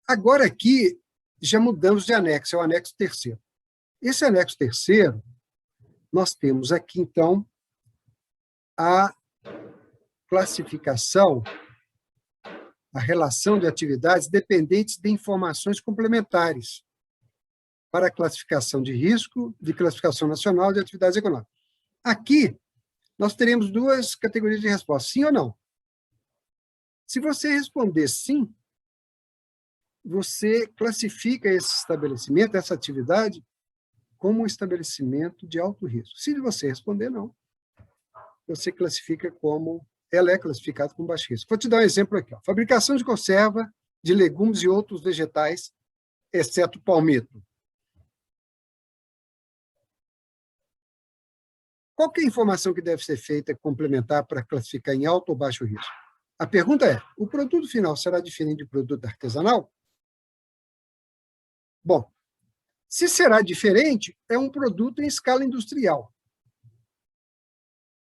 Agora aqui, já mudamos de anexo, é o anexo terceiro. Esse anexo terceiro, nós temos aqui, então, a classificação, a relação de atividades dependentes de informações complementares para a classificação de risco, de classificação nacional de atividades econômicas. Aqui, nós teremos duas categorias de resposta, sim ou não. Se você responder sim, você classifica esse estabelecimento, essa atividade, como um estabelecimento de alto risco. Se você responder não, você classifica como... Ela é classificada como baixo risco. Vou te dar um exemplo aqui. Ó. Fabricação de conserva de legumes e outros vegetais, exceto palmito. Qual que é a informação que deve ser feita complementar para classificar em alto ou baixo risco? A pergunta é, o produto final será diferente do produto artesanal? Bom, se será diferente, é um produto em escala industrial.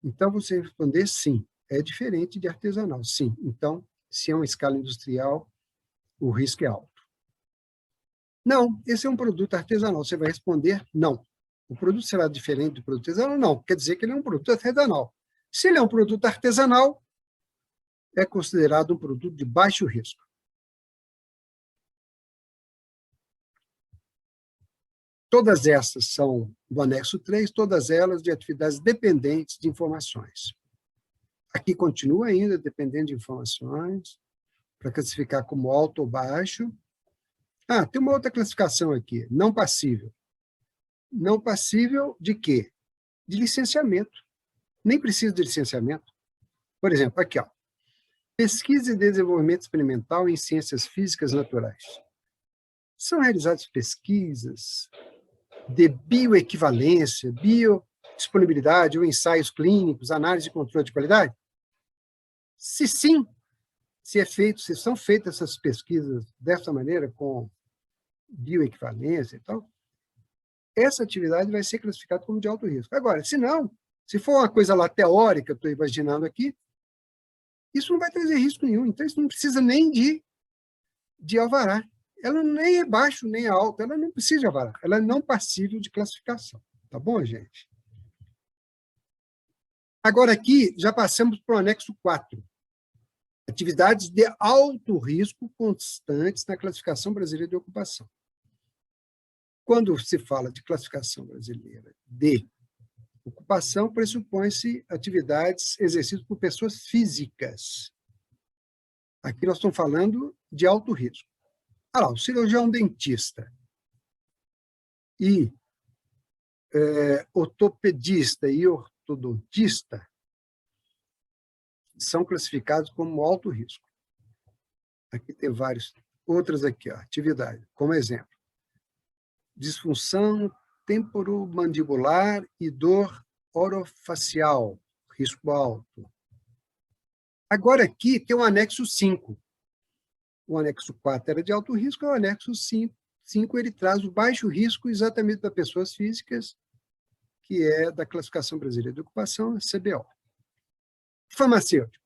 Então, você responder sim, é diferente de artesanal. Sim, então, se é uma escala industrial, o risco é alto. Não, esse é um produto artesanal. Você vai responder não. O produto será diferente do produto artesanal? Não, quer dizer que ele é um produto artesanal. Se ele é um produto artesanal, é considerado um produto de baixo risco. Todas essas são do anexo 3, todas elas de atividades dependentes de informações. Aqui continua ainda dependendo de informações, para classificar como alto ou baixo. Ah, tem uma outra classificação aqui, não passível. Não passível de quê? De licenciamento. Nem precisa de licenciamento. Por exemplo, aqui, ó. Pesquisa e desenvolvimento experimental em ciências físicas naturais. São realizadas pesquisas de bioequivalência, biodisponibilidade ou ensaios clínicos, análise e controle de qualidade? Se sim, se são feitas essas pesquisas dessa maneira, com bioequivalência e tal, essa atividade vai ser classificada como de alto risco. Agora, se não, se for uma coisa lá teórica, estou imaginando aqui, isso não vai trazer risco nenhum, então isso não precisa nem de alvará. Ela nem é baixo, nem é alto, ela não precisa de alvará, ela é não passível de classificação. Tá bom, gente? Agora aqui, já passamos para o anexo 4. Atividades de alto risco constantes na classificação brasileira de ocupação. Quando se fala de classificação brasileira de ocupação, pressupõe-se atividades exercidas por pessoas físicas. Aqui nós estamos falando de alto risco. Ah lá, o cirurgião dentista e ortopedista e ortodontista são classificados como alto risco. Aqui tem várias outras aqui, ó, atividade, como exemplo. Disfunção temporomandibular e dor orofacial, risco alto. Agora aqui tem o anexo 5. O anexo 4 era de alto risco, o anexo 5 ele traz o baixo risco exatamente para pessoas físicas, que é da Classificação Brasileira de Ocupação, CBO. Farmacêutico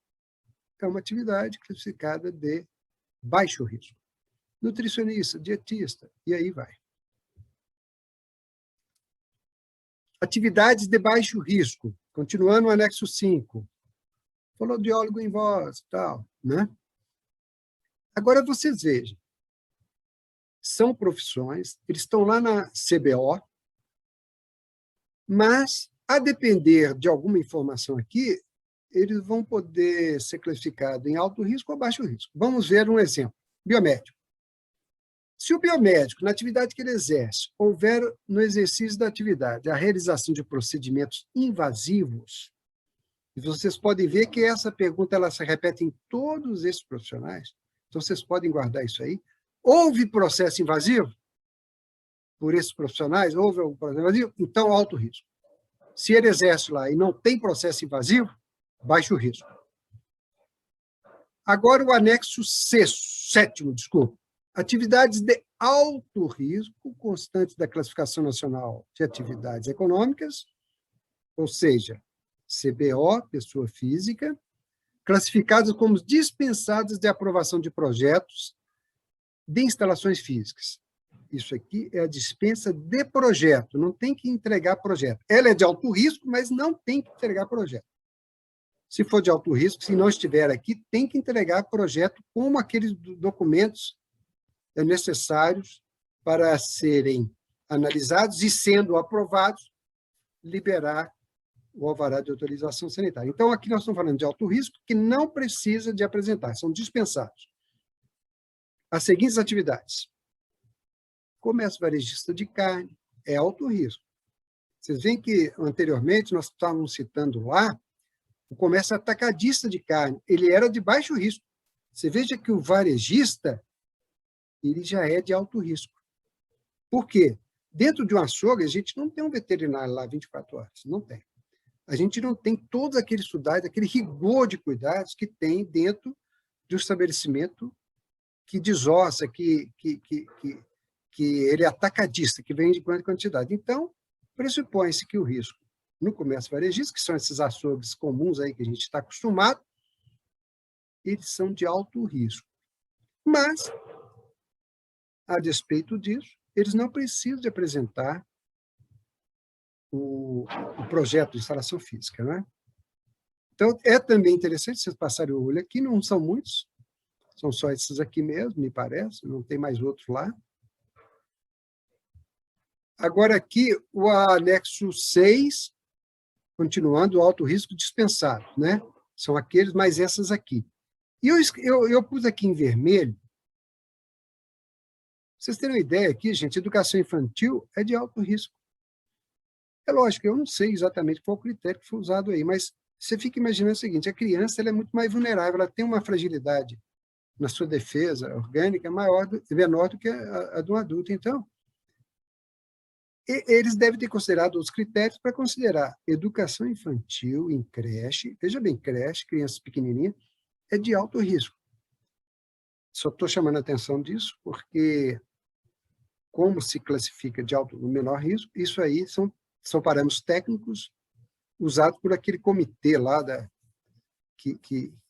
é uma atividade classificada de baixo risco. Nutricionista, dietista, e aí vai. Atividades de baixo risco, continuando o anexo 5. Fonoaudiólogo em voz, tal, né? Agora, vocês vejam, são profissões, eles estão lá na CBO, mas, a depender de alguma informação aqui, eles vão poder ser classificados em alto risco ou baixo risco. Vamos ver um exemplo. Biomédico. Se o biomédico, na atividade que ele exerce, houver no exercício da atividade a realização de procedimentos invasivos, e vocês podem ver que essa pergunta ela se repete em todos esses profissionais, então vocês podem guardar isso aí. Houve processo invasivo por esses profissionais? Houve algum processo invasivo? Então, alto risco. Se ele exerce lá e não tem processo invasivo, baixo risco. Agora, o anexo 7º, desculpa. Atividades de alto risco constantes da Classificação Nacional de Atividades Econômicas, ou seja, CBO, pessoa física, classificadas como dispensadas de aprovação de projetos de instalações físicas. Isso aqui é a dispensa de projeto, não tem que entregar projeto. Ela é de alto risco, mas não tem que entregar projeto. Se for de alto risco, se não estiver aqui, tem que entregar projeto como aqueles documentos necessários para serem analisados e, sendo aprovados, liberar o alvará de autorização sanitária. Então, aqui nós estamos falando de alto risco, que não precisa de apresentar, são dispensados. As seguintes atividades. Comércio varejista de carne é alto risco. Vocês veem que, anteriormente, nós estávamos citando lá, o comércio atacadista de carne, ele era de baixo risco. Você veja que o varejista, ele já é de alto risco. Por quê? Dentro de um açougue, a gente não tem um veterinário lá 24 horas, não tem. A gente não tem todos aqueles cuidados, aquele rigor de cuidados que tem dentro de um estabelecimento que desossa, que ele é atacadista, que vende em grande quantidade. Então, pressupõe-se que o risco no comércio varejista, que são esses açougues comuns aí que a gente está acostumado, eles são de alto risco. Mas, a despeito disso, eles não precisam de apresentar o projeto de instalação física, né? Então, é também interessante vocês passarem o olho aqui, não são muitos, são só esses aqui mesmo, me parece, não tem mais outros lá. Agora, aqui, o anexo 6, continuando, o alto risco dispensado, né? São aqueles, mais essas aqui. E eu pus aqui em vermelho. Vocês terem uma ideia aqui, gente, educação infantil é de alto risco. É lógico, eu não sei exatamente qual o critério que foi usado aí, mas você fica imaginando o seguinte, a criança ela é muito mais vulnerável, ela tem uma fragilidade na sua defesa orgânica menor do que a de um adulto. Então, eles devem ter considerado os critérios para considerar educação infantil em creche, veja bem, creche, crianças pequenininhas, é de alto risco. Só estou chamando a atenção disso porque, como se classifica de alto ou menor risco, isso aí são parâmetros técnicos usados por aquele comitê lá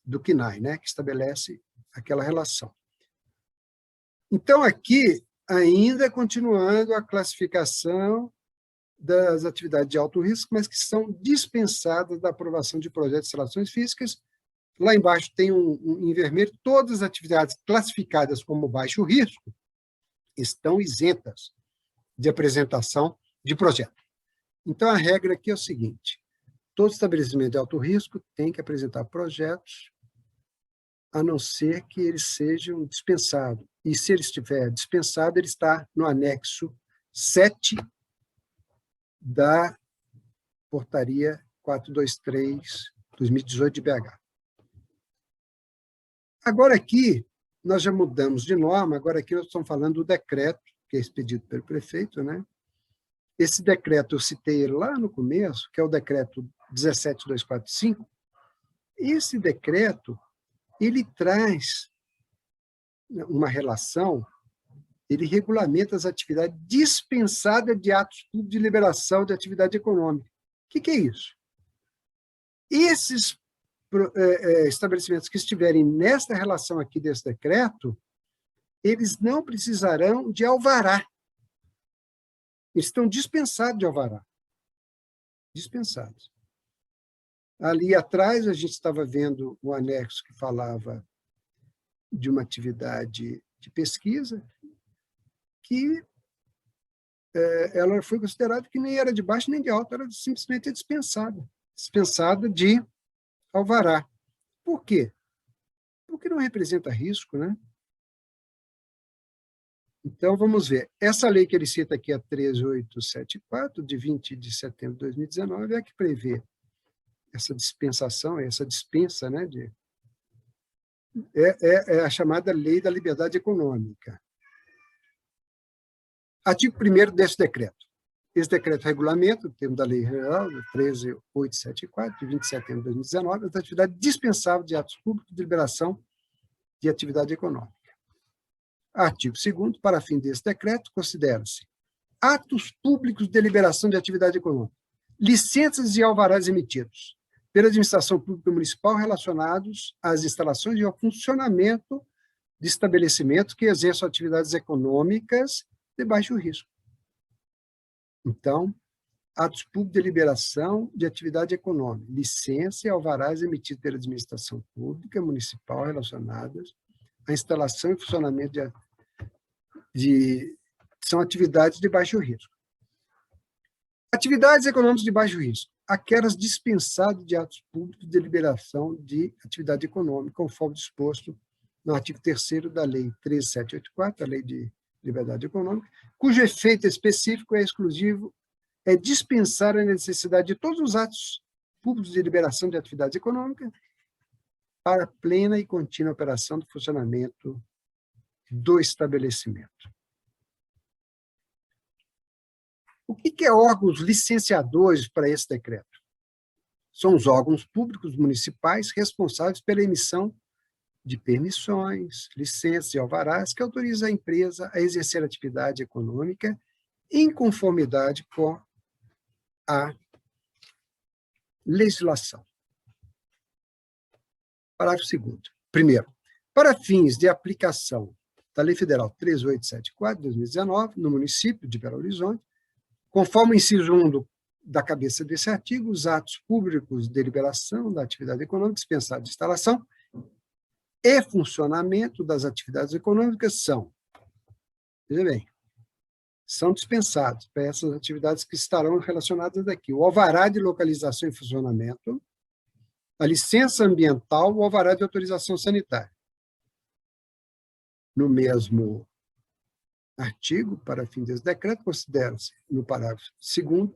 do CNAE, né, que estabelece aquela relação. Então, aqui, ainda continuando a classificação das atividades de alto risco, mas que são dispensadas da aprovação de projetos de instalações físicas. Lá embaixo tem em vermelho, todas as atividades classificadas como baixo risco estão isentas de apresentação de projeto. Então, a regra aqui é o seguinte, todo estabelecimento de alto risco tem que apresentar projetos, a não ser que eles sejam dispensados. E se ele estiver dispensado, ele está no anexo 7 da portaria 423/2018 de BH. Agora aqui, nós já mudamos de norma, agora aqui nós estamos falando do decreto, que é expedido pelo prefeito, né? Esse decreto, eu citei ele lá no começo, que é o decreto 17.245. Esse decreto, ele traz uma relação, ele regulamenta as atividades dispensadas de atos públicos de liberação de atividade econômica. O que é isso? Esses estabelecimentos que estiverem nesta relação aqui desse decreto, eles não precisarão de alvará. Eles estão dispensados de alvará. Dispensados. Ali atrás, a gente estava vendo um anexo que falava de uma atividade de pesquisa que ela foi considerada que nem era de baixo nem de alto, era simplesmente dispensada. Dispensada de alvará. Por quê? Porque não representa risco, né? Então, vamos ver. Essa lei que ele cita aqui, a 13874, de 20 de setembro de 2019, é a que prevê essa dispensação, essa dispensa, né, é a chamada Lei da Liberdade Econômica. Artigo 1º desse decreto. Esse decreto regulamenta, no termo da Lei Geral 13874, de 20 de setembro de 2019, as atividades dispensáveis de atos públicos de liberação de atividade econômica. Artigo 2º, para fim desse decreto, considera-se atos públicos de liberação de atividade econômica, licenças e alvarás emitidos pela administração pública municipal relacionados às instalações e ao funcionamento de estabelecimentos que exerçam atividades econômicas de baixo risco. Então, atos públicos de liberação de atividade econômica, licença e alvarás emitidos pela administração pública municipal relacionadas à instalação e funcionamento são atividades de baixo risco. Atividades econômicas de baixo risco, aquelas dispensadas de atos públicos de liberação de atividade econômica, conforme disposto no artigo 3º da Lei 13.784, a Lei de Liberdade Econômica, cujo efeito específico é exclusivo, é dispensar a necessidade de todos os atos públicos de liberação de atividades econômicas para plena e contínua operação do funcionamento do estabelecimento. O que é órgãos licenciadores para esse decreto? São os órgãos públicos municipais responsáveis pela emissão de permissões, licenças e alvarás que autorizam a empresa a exercer atividade econômica em conformidade com a legislação. Parágrafo 2º. Primeiro, para fins de aplicação da Lei Federal 13.874, de 2019, no município de Belo Horizonte, conforme o inciso 1 da cabeça desse artigo, os atos públicos de liberação da atividade econômica dispensada de instalação e funcionamento das atividades econômicas são, veja bem, são dispensados para essas atividades que estarão relacionadas aqui. O alvará de localização e funcionamento, a licença ambiental, o alvará de autorização sanitária. No mesmo artigo, para fim desse decreto, considera-se, no parágrafo 2º,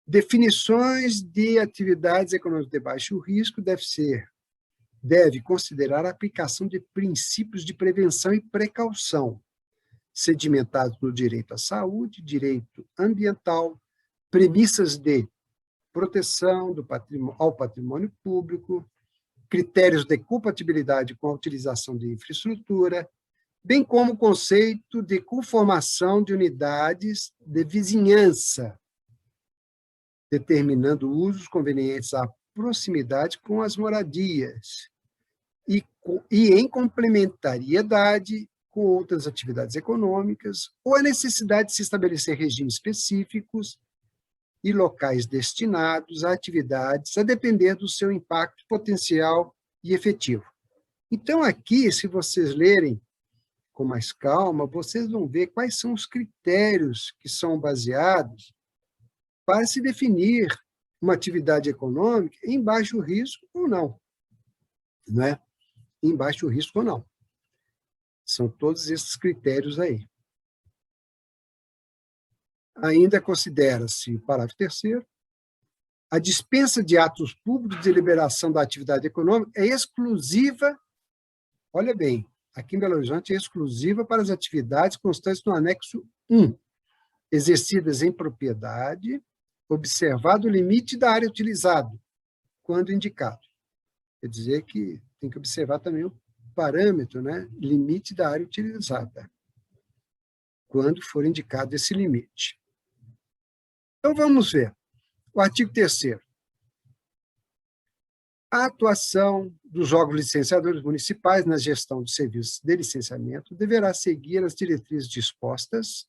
definições de atividades econômicas de baixo risco deve considerar a aplicação de princípios de prevenção e precaução, sedimentados no direito à saúde, direito ambiental, premissas de proteção ao patrimônio público, critérios de compatibilidade com a utilização de infraestrutura, bem como o conceito de conformação de unidades de vizinhança, determinando usos convenientes à proximidade com as moradias e em complementariedade com outras atividades econômicas, ou a necessidade de se estabelecer regimes específicos e locais destinados a atividades a depender do seu impacto potencial e efetivo. Então, aqui, se vocês lerem com mais calma, vocês vão ver quais são os critérios que são baseados para se definir uma atividade econômica em baixo risco ou não. Não é? Em baixo risco ou não. São todos esses critérios aí. Ainda considera-se, parágrafo 3º, a dispensa de atos públicos de liberação da atividade econômica é exclusiva, olha bem, aqui em Belo Horizonte é exclusiva para as atividades constantes no anexo 1, exercidas em propriedade, observado o limite da área utilizada, quando indicado. Quer dizer que tem que observar também o parâmetro, né, limite da área utilizada, quando for indicado esse limite. Então, vamos ver. O artigo 3º. A atuação dos órgãos licenciadores municipais na gestão de serviços de licenciamento deverá seguir as diretrizes dispostas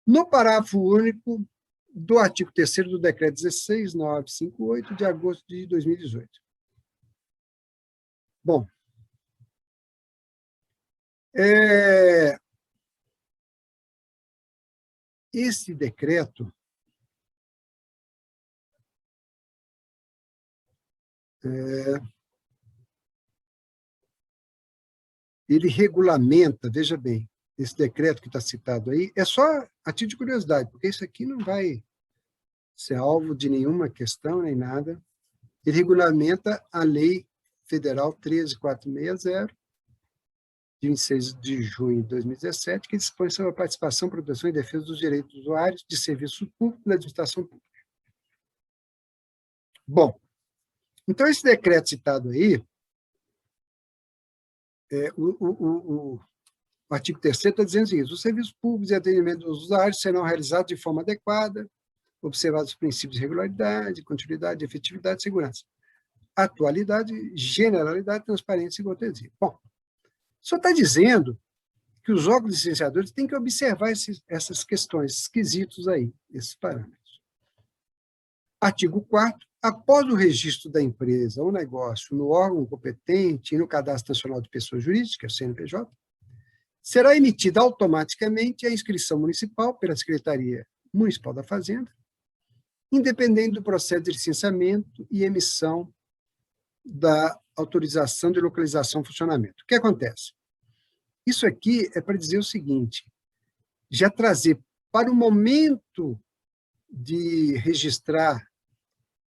no parágrafo único do artigo 3º do Decreto 16.958, de agosto de 2018. Bom, esse decreto ele regulamenta, veja bem, esse decreto que está citado aí, é só a título de curiosidade, porque isso aqui não vai ser alvo de nenhuma questão, nem nada. Ele regulamenta a Lei Federal 13.460, de 26 de junho de 2017, que dispõe sobre a participação, proteção e defesa dos direitos dos usuários de serviços públicos na administração pública. Bom, então esse decreto citado aí, o artigo 3º está dizendo isso: os serviços públicos e atendimento dos usuários serão realizados de forma adequada, observados os princípios de regularidade, continuidade, efetividade e segurança, atualidade, generalidade, transparência e cortesia. Bom, Só está dizendo que os órgãos licenciadores têm que observar essas questões, esses quesitos aí, esses parâmetros. Artigo 4º. Após o registro da empresa ou negócio no órgão competente e no Cadastro Nacional de Pessoas Jurídicas, CNPJ, será emitida automaticamente a inscrição municipal pela Secretaria Municipal da Fazenda, independente do processo de licenciamento e emissão da autorização de localização e funcionamento. O que acontece? Isso aqui é para dizer o seguinte, já trazer para o momento de registrar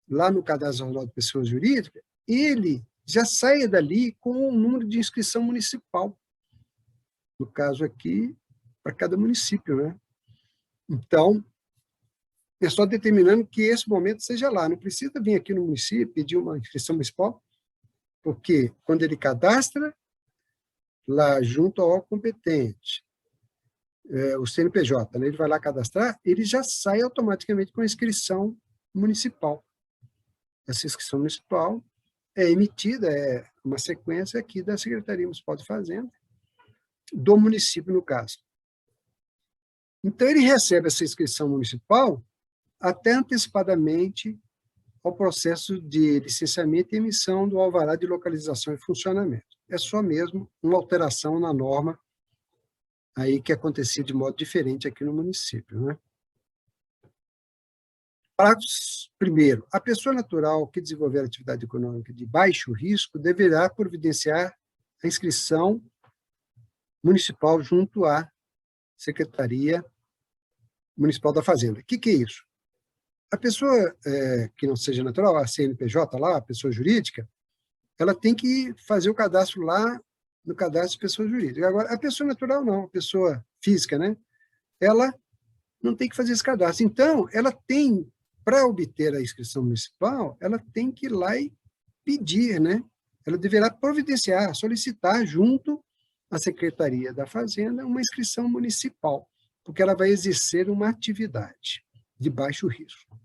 lá no Cadastro Nacional de Pessoas Jurídicas, ele já saia dali com um número de inscrição municipal. No caso aqui, para cada município, né? Então, é só determinando que esse momento seja lá. Não precisa vir aqui no município pedir uma inscrição municipal, porque quando ele cadastra, lá junto ao órgão competente, o CNPJ, né, ele vai lá cadastrar, ele já sai automaticamente com a inscrição municipal. Essa inscrição municipal é emitida, é uma sequência aqui da Secretaria Municipal de Fazenda, do município, no caso. Então, ele recebe essa inscrição municipal até antecipadamente ao processo de licenciamento e emissão do alvará de localização e funcionamento. É só mesmo uma alteração na norma aí que acontecia de modo diferente aqui no município, né? Parágrafo 1º. A pessoa natural que desenvolver atividade econômica de baixo risco deverá providenciar a inscrição municipal junto à Secretaria Municipal da Fazenda. O que é isso? A pessoa que não seja natural, a CNPJ lá, a pessoa jurídica, ela tem que fazer o cadastro lá no cadastro de pessoa jurídica. Agora, a pessoa natural não, a pessoa física, né? Ela não tem que fazer esse cadastro. Então, ela tem, para obter a inscrição municipal, ela tem que ir lá e pedir, né? Ela deverá providenciar, solicitar junto à Secretaria da Fazenda uma inscrição municipal, porque ela vai exercer uma atividade de baixo risco.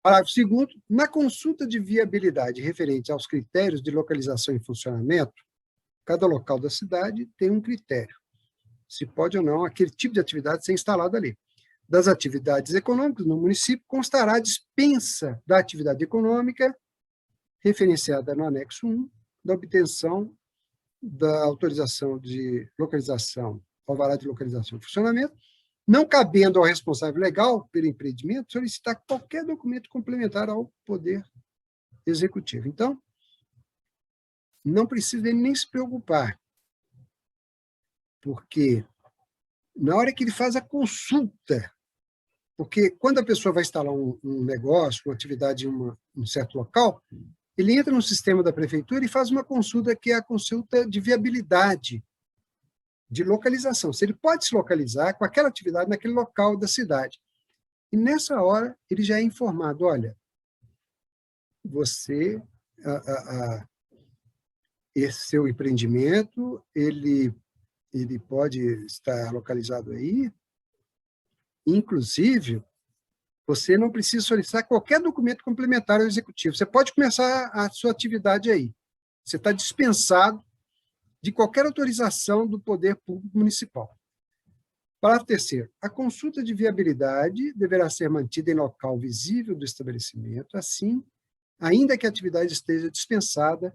Parágrafo 2º. Na consulta de viabilidade referente aos critérios de localização e funcionamento, cada local da cidade tem um critério, se pode ou não aquele tipo de atividade ser instalado ali. Das atividades econômicas no município constará a dispensa da atividade econômica referenciada no anexo 1, da obtenção da autorização de localização, alvará de localização e funcionamento, não cabendo ao responsável legal pelo empreendimento solicitar qualquer documento complementar ao Poder Executivo. Então, não precisa nem se preocupar, porque na hora que ele faz a consulta, porque quando a pessoa vai instalar um negócio, uma atividade em um certo local, ele entra no sistema da prefeitura e faz uma consulta que é a consulta de viabilidade, de localização. Se ele pode se localizar com aquela atividade naquele local da cidade. E nessa hora, ele já é informado, olha, você, esse seu empreendimento, ele pode estar localizado aí, inclusive, você não precisa solicitar qualquer documento complementar ao executivo. Você pode começar a sua atividade aí. Você está dispensado de qualquer autorização do Poder Público Municipal. Parágrafo 3º. A consulta de viabilidade deverá ser mantida em local visível do estabelecimento, assim, ainda que a atividade esteja dispensada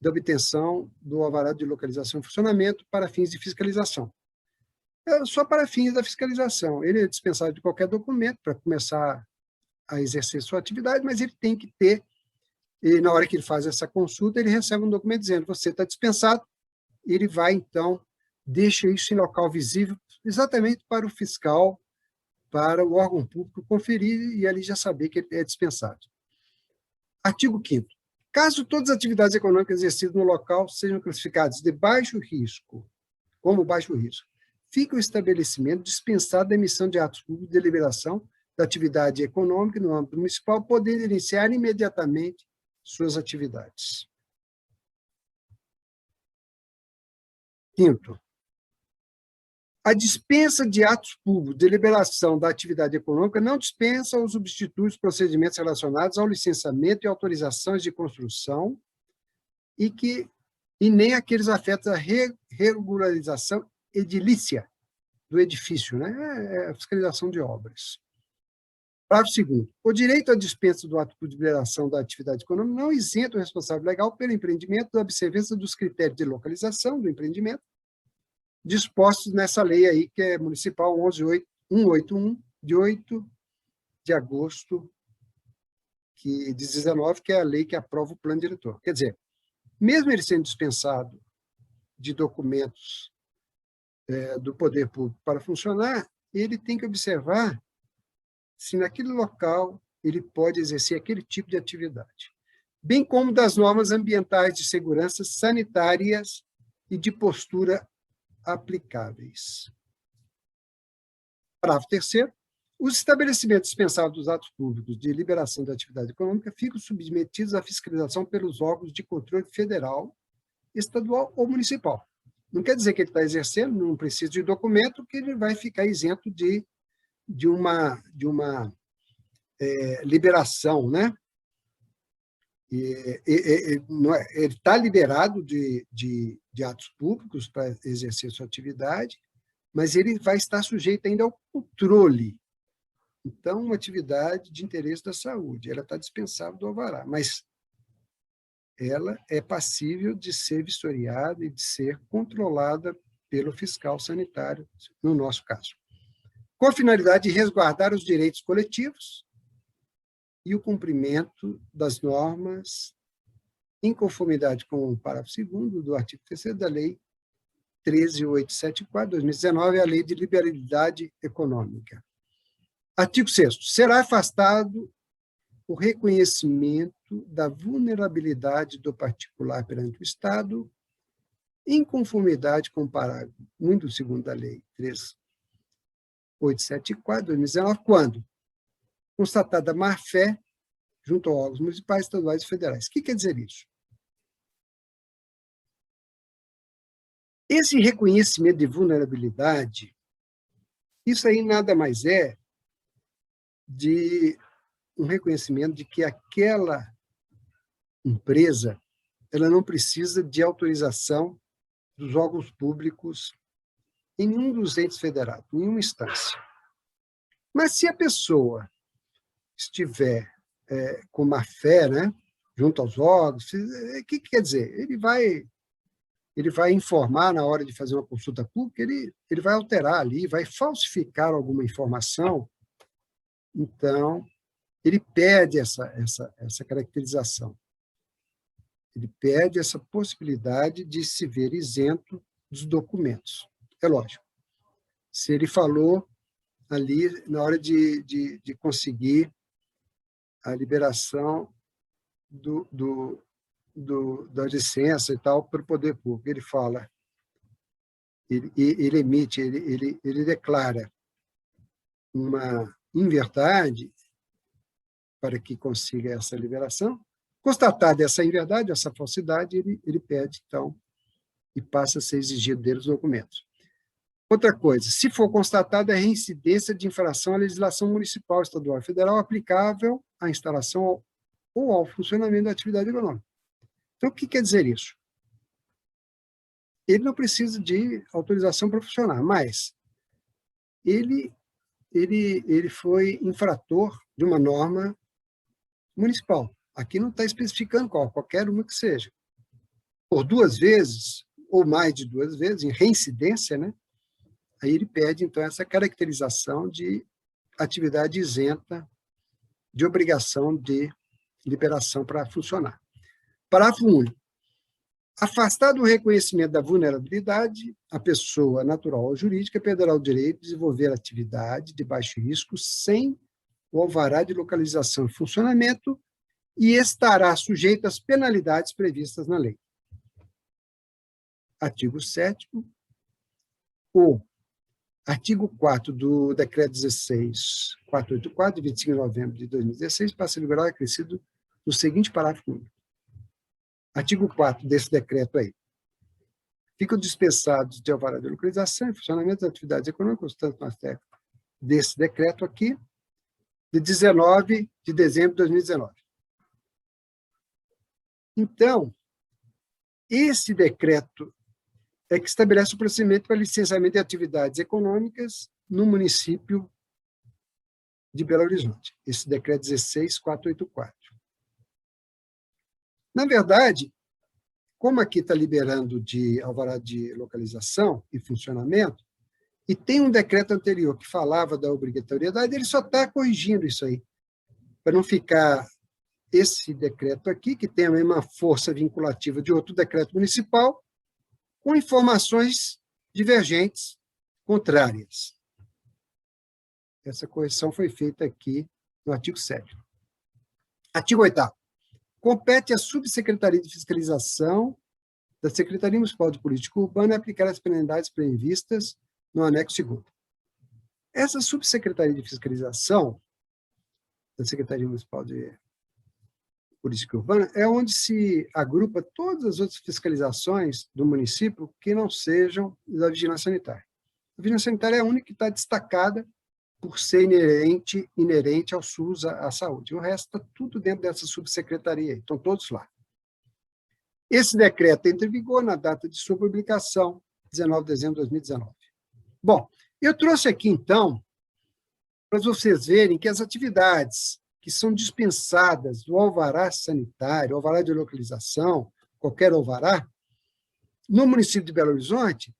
da obtenção do alvará de localização e funcionamento para fins de fiscalização. Só para fins da fiscalização. Ele é dispensado de qualquer documento para começar a exercer sua atividade, mas ele tem que ter, e na hora que ele faz essa consulta, ele recebe um documento dizendo você está dispensado, ele vai, então, deixa isso em local visível, exatamente para o fiscal, para o órgão público conferir e ali já saber que ele é dispensado. Artigo 5º. Caso todas as atividades econômicas exercidas no local sejam classificadas de baixo risco, como baixo risco, fica o estabelecimento dispensado da emissão de atos públicos de deliberação da atividade econômica no âmbito municipal, podendo iniciar imediatamente suas atividades. 5º. A dispensa de atos públicos de deliberação da atividade econômica não dispensa ou substitui os procedimentos relacionados ao licenciamento e autorizações de construção e que e nem aqueles afetos à regularização edilícia do edifício, né? É a fiscalização de obras. Parágrafo 2º. O direito à dispensa do ato de liberação da atividade econômica não isenta o responsável legal pelo empreendimento da observância dos critérios de localização do empreendimento dispostos nessa lei aí, que é municipal 181, de 8 de agosto de 19, que é a lei que aprova o plano diretor. Quer dizer, mesmo ele sendo dispensado de documentos do poder público para funcionar, ele tem que observar se naquele local ele pode exercer aquele tipo de atividade, bem como das normas ambientais de segurança sanitárias e de postura aplicáveis. Parágrafo 3º. Os estabelecimentos dispensados dos atos públicos de liberação da atividade econômica ficam submetidos à fiscalização pelos órgãos de controle federal, estadual ou municipal. Não quer dizer que ele está exercendo, não precisa de documento, que ele vai ficar isento de uma liberação, né? Ele está liberado de atos públicos para exercer sua atividade, mas ele vai estar sujeito ainda ao controle. Então, uma atividade de interesse da saúde, ela está dispensável do alvará, mas ela é passível de ser vistoriada e de ser controlada pelo fiscal sanitário, no nosso caso, com a finalidade de resguardar os direitos coletivos e o cumprimento das normas em conformidade com o parágrafo 2º do artigo 3º da Lei 13.874, 2019, a Lei de Liberalidade Econômica. Artigo 6º. Será afastado o reconhecimento da vulnerabilidade do particular perante o Estado, em conformidade com o parágrafo 1º do 2º da Lei 13.874, 2019, quando constatada má-fé junto a órgãos municipais, estaduais e federais. O que quer dizer isso? Esse reconhecimento de vulnerabilidade, isso aí nada mais é de um reconhecimento de que aquela empresa ela não precisa de autorização dos órgãos públicos em nenhum dos entes federados, em nenhuma instância. Mas se a pessoa estiver com má fé, né, junto aos órgãos, o que quer dizer? Ele vai informar na hora de fazer uma consulta pública, ele vai alterar ali, vai falsificar alguma informação, então ele perde essa caracterização. Ele perde essa possibilidade de se ver isento dos documentos. É lógico. Se ele falou ali na hora de conseguir a liberação da licença e tal para o poder público, ele fala, ele emite, ele declara uma inverdade para que consiga essa liberação. Constatada essa inverdade, essa falsidade, ele pede, então, e passa a ser exigido dele os documentos. Outra coisa, se for constatada a reincidência de infração à legislação municipal, estadual e federal aplicável à instalação ou ao funcionamento da atividade econômica. Então, o que quer dizer isso? Ele não precisa de autorização para funcionar, mas ele foi infrator de uma norma municipal. Aqui não está especificando qual, qualquer uma que seja. Por 2 vezes, ou mais de 2 vezes, em reincidência, né? Aí ele pede, então, essa caracterização de atividade isenta de obrigação de liberação para funcionar. Parágrafo único. Afastado o reconhecimento da vulnerabilidade, a pessoa natural ou jurídica perderá o direito de desenvolver atividade de baixo risco sem o alvará de localização e funcionamento e estará sujeito às penalidades previstas na lei. Artigo 7º. O artigo 4º do Decreto 16.484, de 25 de novembro de 2016, passa a vigorar acrescido no seguinte parágrafo único. Artigo 4º desse decreto aí. Ficam dispensados de alvará de localização e funcionamento das atividades econômicas, tanto na técnica desse decreto aqui, de 19 de dezembro de 2019. Então, Esse decreto é que estabelece o procedimento para licenciamento de atividades econômicas no município de Belo Horizonte. Esse decreto 16.484. Na verdade, como aqui está liberando de alvará de localização e funcionamento, e tem um decreto anterior que falava da obrigatoriedade, ele só está corrigindo isso aí, para não ficar esse decreto aqui, que tem a mesma força vinculativa de outro decreto municipal, com informações divergentes, contrárias. Essa correção foi feita aqui no artigo 7º. Artigo 8º. Compete à Subsecretaria de Fiscalização da Secretaria Municipal de Política Urbana aplicar as penalidades previstas no anexo 2º. Essa Subsecretaria de Fiscalização da Secretaria Municipal de Política Urbana é onde se agrupa todas as outras fiscalizações do município que não sejam da vigilância sanitária. A vigilância sanitária é a única que está destacada por ser inerente ao SUS, à saúde. O resto está tudo dentro dessa subsecretaria, estão todos lá. Esse decreto entra em vigor na data de sua publicação, 19 de dezembro de 2019. Bom, eu trouxe aqui, então, para vocês verem que as atividades que são dispensadas do alvará sanitário, alvará de localização, qualquer alvará, no município de Belo Horizonte,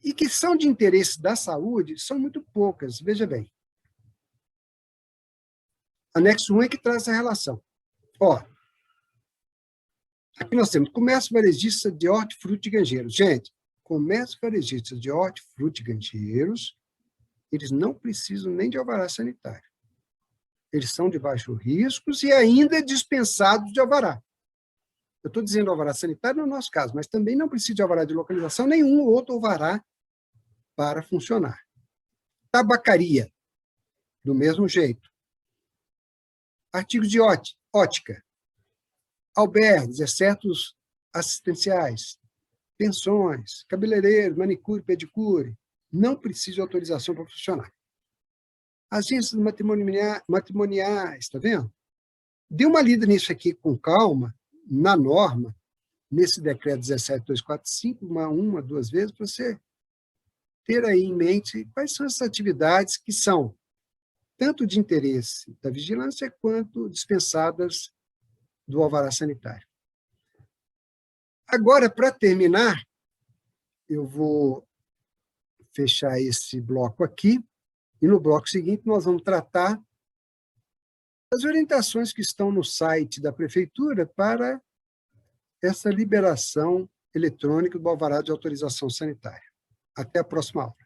e que são de interesse da saúde, são muito poucas. Veja bem. Anexo 1 é que traz essa relação. Ó, aqui nós temos comércio varejista de hortifruti e granjeiros. Gente, comércio varejista de hortifruti e granjeiros, eles não precisam nem de alvará sanitário. Eles são de baixo risco e ainda dispensados de alvará. Eu estou dizendo alvará sanitário no nosso caso, mas também não precisa de alvará de localização, nenhum outro alvará para funcionar. Tabacaria, do mesmo jeito. Artigos de ótica, albergues, exceto os assistenciais, pensões, cabeleireiros, manicure, pedicure, não precisa de autorização para funcionar. Agências matrimoniais, está vendo? Dê uma lida nisso aqui com calma, na norma, nesse decreto 17.245, uma, duas vezes, para você ter aí em mente quais são essas atividades que são tanto de interesse da vigilância quanto dispensadas do alvará sanitário. Agora, para terminar, eu vou fechar esse bloco aqui, e no bloco seguinte nós vamos tratar das orientações que estão no site da Prefeitura para essa liberação eletrônica do alvará de autorização sanitária. Até a próxima aula.